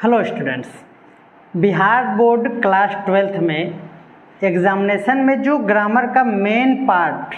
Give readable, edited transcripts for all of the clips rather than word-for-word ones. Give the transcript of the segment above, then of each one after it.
Hello students, Bihar board class 12th में examination में जो ग्रामर का मेन पार्ट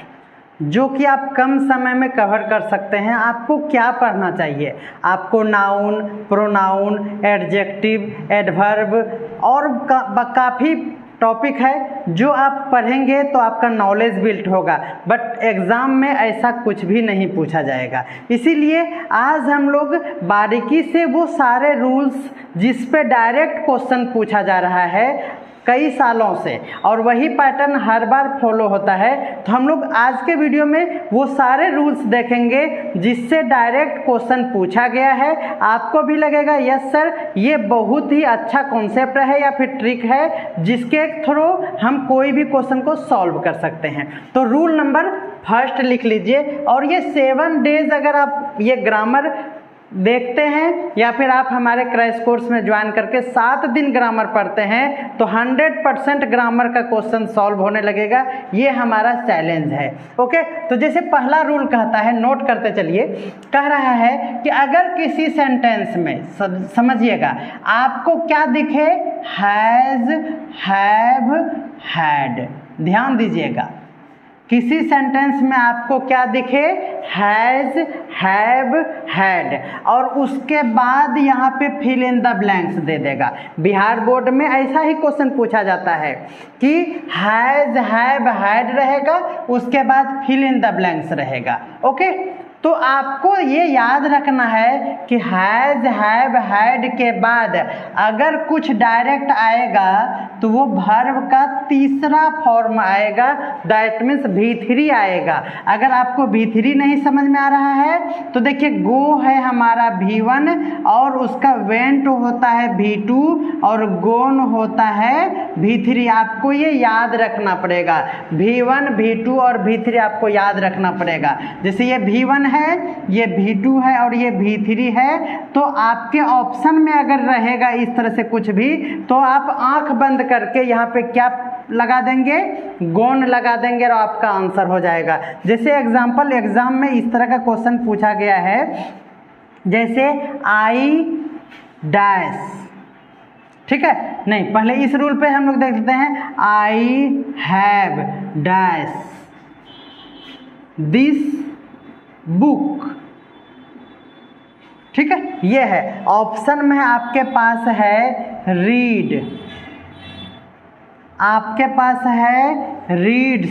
जो कि आप कम समय में कवर कर सकते हैं, आपको क्या पढ़ना चाहिए। आपको नाउन, प्रोनाउन, एडजेक्टिव, एडवर्ब और काफ़ी टॉपिक है जो आप पढ़ेंगे तो आपका नॉलेज बिल्ट होगा। बट एग्ज़ाम में ऐसा कुछ भी नहीं पूछा जाएगा, इसीलिए आज हम लोग बारीकी से वो सारे रूल्स जिस पे डायरेक्ट क्वेश्चन पूछा जा रहा है कई सालों से और वही पैटर्न हर बार फॉलो होता है, तो हम लोग आज के वीडियो में वो सारे रूल्स देखेंगे जिससे डायरेक्ट क्वेश्चन पूछा गया है। आपको भी लगेगा यस सर ये बहुत ही अच्छा कॉन्सेप्ट है या फिर ट्रिक है जिसके थ्रू हम कोई भी क्वेश्चन को सॉल्व कर सकते हैं। तो रूल नंबर फर्स्ट लिख लीजिए, और ये 7 डेज अगर आप ये ग्रामर देखते हैं या फिर आप हमारे क्रैश कोर्स में ज्वाइन करके 7 दिन ग्रामर पढ़ते हैं तो 100% ग्रामर का क्वेश्चन सॉल्व होने लगेगा। ये हमारा चैलेंज है। ओके, तो जैसे पहला रूल कहता है, नोट करते चलिए, कह रहा है कि अगर किसी सेंटेंस में समझिएगा आपको क्या दिखे, हैज, हैव, हैड, ध्यान दीजिएगा, किसी सेंटेंस में आपको क्या दिखे, हैज, हैव, हैड, और उसके बाद यहाँ पे फिल इन द ब्लैंक्स दे देगा। बिहार बोर्ड में ऐसा ही क्वेश्चन पूछा जाता है कि हैज, हैव, हैड रहेगा, उसके बाद फिल इन द ब्लैंक्स रहेगा। ओके, तो आपको ये याद रखना है कि हैज, हैव, हैड के बाद अगर कुछ डायरेक्ट आएगा तो वो वर्ब का तीसरा फॉर्म आएगा, दैट मीन्स V3 आएगा। अगर आपको V3 नहीं समझ में आ रहा है तो देखिए, गो है हमारा V1 और उसका वेंट होता है V2 और गोन होता है V3। आपको ये याद रखना पड़ेगा, V1, V2 और V3 आपको याद रखना पड़ेगा। जैसे ये V1 है, ये V2 है और ये V3 है, तो आपके ऑप्शन में अगर रहेगा इस तरह से कुछ भी तो आप आंख बंद करके यहाँ पे क्या लगा देंगे, गोन लगा देंगे और आपका आंसर हो जाएगा। जैसे एग्जाम्पल एग्जाम में इस तरह का क्वेश्चन पूछा गया है, जैसे आई डैश, ठीक है, नहीं पहले इस रूल पे हम लोग देख लेते हैं, I have dash this book, ठीक है, ये है ऑप्शन में आपके पास है रीड, आपके पास है रीड्स,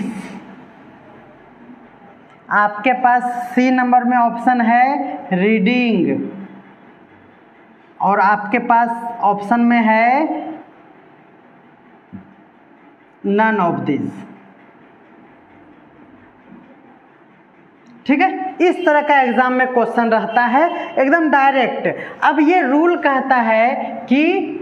आपके पास सी नंबर में ऑप्शन है रीडिंग, और आपके पास ऑप्शन में है नन ऑफ दिस। ठीक है, इस तरह का एग्जाम में क्वेश्चन रहता है एकदम डायरेक्ट। अब ये रूल कहता है कि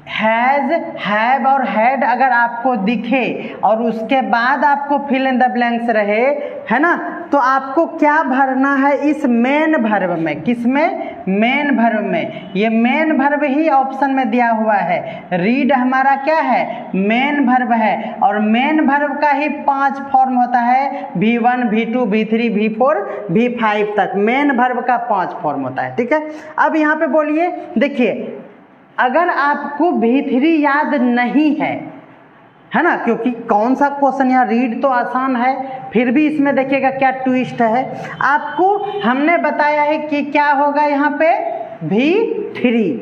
हैज, हैव और हैड अगर आपको दिखे और उसके बाद आपको फिल इन द ब्लैंक्स रहे, है ना, तो आपको क्या भरना है इस मेन वर्ब में। किसमें, मेन वर्ब में। ये मेन वर्ब ही ऑप्शन में दिया हुआ है। रीड हमारा क्या है, मेन वर्ब है, और मेन वर्ब का ही 5 फॉर्म होता है, V1, V2, V3, V4, V5 तक मेन वर्ब का 5 फॉर्म होता है। ठीक है, अब यहाँ पे बोलिए, देखिए अगर आपको V3 याद नहीं है ना, क्योंकि कौन सा क्वेश्चन यहाँ, रीड तो आसान है, फिर भी इसमें देखिएगा क्या ट्विस्ट है। आपको हमने बताया है कि क्या होगा यहाँ पे, V3।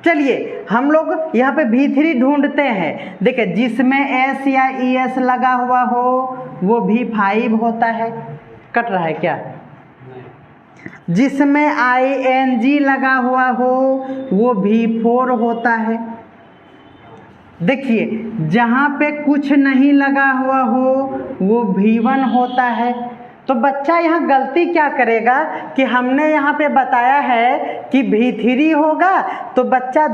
चलिए हम लोग यहाँ पे V3 ढूंढते हैं। देखिए जिसमें S या ES लगा हुआ हो वो V5 होता है, कट रहा है क्या, जिसमें ING लगा हुआ हो वो V4 होता है। देखिए जहाँ पे कुछ नहीं लगा हुआ हो वो V1 होता है। तो बच्चा यहाँ गलती क्या करेगा कि हमने यहाँ पे बताया है कि V3 होगा, तो बच्चा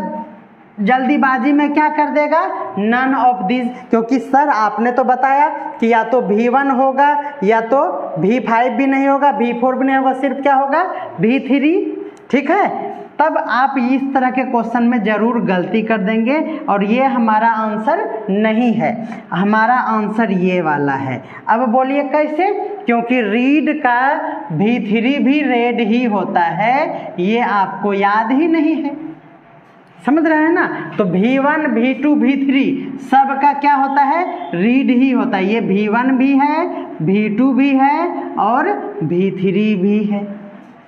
जल्दीबाजी में क्या कर देगा, नन ऑफ दिस, क्योंकि सर आपने तो बताया कि या तो V1 होगा या तो V5 भी नहीं होगा, V4 भी नहीं होगा, सिर्फ क्या होगा, V3। ठीक है, तब आप इस तरह के क्वेश्चन में ज़रूर गलती कर देंगे और ये हमारा आंसर नहीं है, हमारा आंसर ये वाला है। अब बोलिए कैसे, क्योंकि रीड का V3 भी रेड ही होता है, ये आपको याद ही नहीं है। समझ रहे हैं ना। तो V1 V2 V3 सबका क्या होता है, रीड ही होता है। ये V1 भी है, V2 भी है और V3 भी है।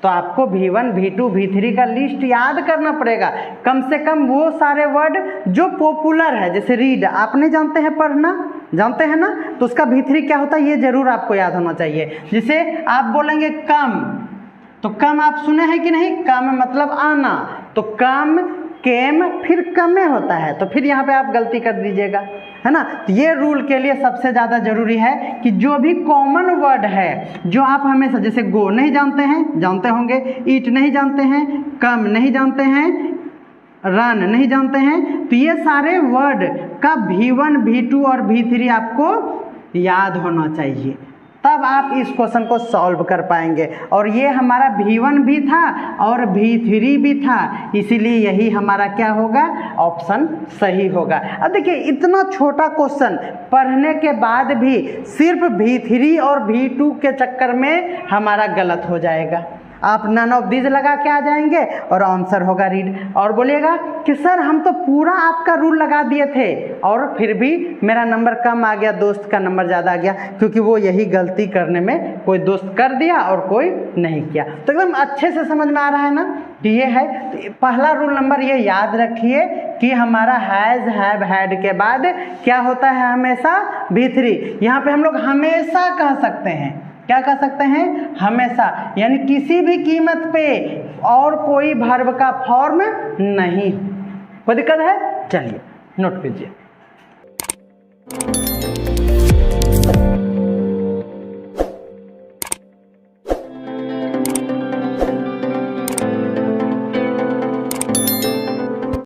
तो आपको V1 V2 V3 का लिस्ट याद करना पड़ेगा, कम से कम वो सारे वर्ड जो पॉपुलर है। जैसे रीड आप नहीं जानते हैं पढ़ना, जानते हैं ना, तो उसका V3 क्या होता है ये जरूर आपको याद होना चाहिए। जिसे आप बोलेंगे कम, तो कम आप सुने हैं कि नहीं, कम मतलब आना, तो कम केम फिर कम में होता है, तो फिर यहाँ पे आप गलती कर दीजिएगा, है ना। तो ये रूल के लिए सबसे ज़्यादा जरूरी है कि जो भी कॉमन वर्ड है जो आप हमेशा, जैसे गो नहीं जानते हैं, जानते होंगे, ईट नहीं जानते हैं, कम नहीं जानते हैं, रन नहीं जानते हैं, तो ये सारे वर्ड का V1 V2 और V3 आपको याद होना चाहिए, तब आप इस क्वेश्चन को सॉल्व कर पाएंगे। और ये हमारा V1 भी था और V3 भी था, इसीलिए यही हमारा क्या होगा, ऑप्शन सही होगा। अब देखिए इतना छोटा क्वेश्चन पढ़ने के बाद भी सिर्फ V3 और V2 के चक्कर में हमारा गलत हो जाएगा। आप नन ऑफ दीज लगा के आ जाएंगे और आंसर होगा रीड, और बोलिएगा कि सर हम तो पूरा आपका रूल लगा दिए थे और फिर भी मेरा नंबर कम आ गया, दोस्त का नंबर ज़्यादा आ गया, क्योंकि वो यही गलती करने में कोई दोस्त कर दिया और कोई नहीं किया। तो एकदम अच्छे से समझ में आ रहा है ना कि ये है। तो पहला रूल नंबर ये याद रखिए कि हमारा हैज़ हैव हैड के बाद क्या होता है, हमेशा V3। यहाँ पे हम लोग हमेशा कह सकते हैं, क्या कह सकते हैं, हमेशा, यानी किसी भी कीमत पे और कोई वर्ब का फॉर्म नहीं। कोई दिक्कत है, चलिए नोट कीजिए।